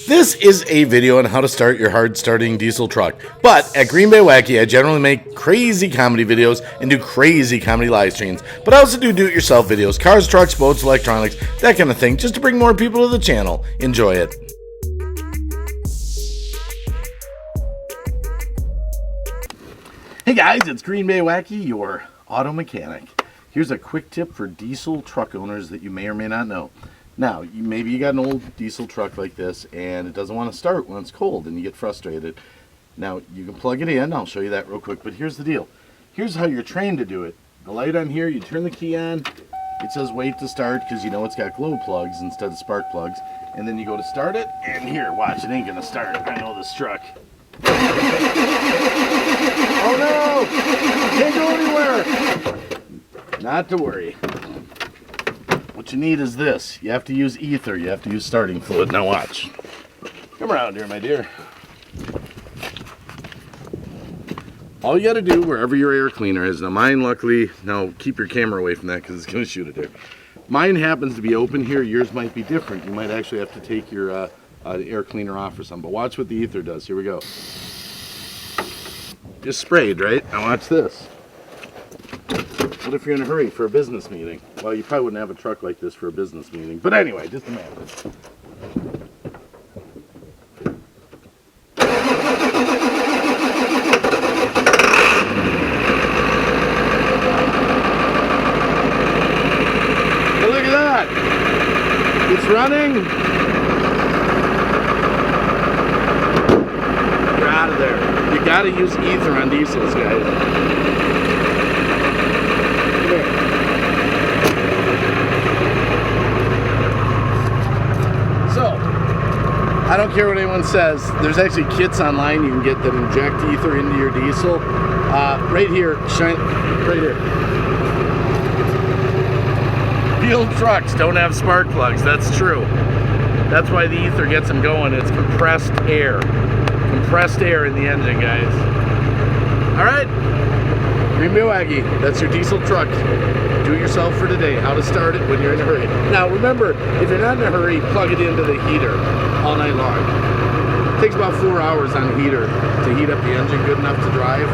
This is a video on how to start your hard starting diesel truck. But at Green Bay Wacky, I generally make crazy comedy videos and do crazy comedy live streams. But I also do do-it-yourself videos, cars, trucks, boats, electronics, that kind of thing, just to bring more people to the channel. Enjoy it. Hey guys, it's Green Bay Wacky, your auto mechanic. Here's a quick tip for diesel truck owners that you may or may not know. Now, maybe you got an old diesel truck like this and it doesn't want to start when it's cold and you get frustrated. Now, you can plug it in. I'll show you that real quick, but here's the deal. Here's how you're trained to do it. The light on here, you turn the key on. It says wait to start because you know it's got glow plugs instead of spark plugs. And then you go to start it, and here, watch, it ain't going to start. I know this truck. Oh no! Can't go anywhere! Not to worry. What you need is this. You have to use ether. You have to use starting fluid. Now watch. Come around here, my dear. All you got to do wherever your air cleaner is. Now mine, luckily, now keep your camera away from that because it's going to shoot it there. Mine happens to be open here. Yours might be different. You might actually have to take your air cleaner off or something. But watch what the ether does. Here we go. Just sprayed, right? Now watch this. What if you're in a hurry for a business meeting? Well, you probably wouldn't have a truck like this for a business meeting. But anyway, just imagine. Now look at that. It's running. You're out of there. You got to use ether on diesels, guys. I don't care what anyone says. There's actually kits online you can get that inject ether into your diesel. Right here, shine, right here. Field trucks don't have spark plugs. That's true. That's why the ether gets them going. It's compressed air. Compressed air in the engine, guys. All right. Greenbaywacky, that's your diesel truck. Do it yourself for today. How to start it when you're in a hurry. Now remember, if you're not in a hurry, plug it into the heater all night long. It takes about 4 hours on a heater to heat up the engine good enough to drive.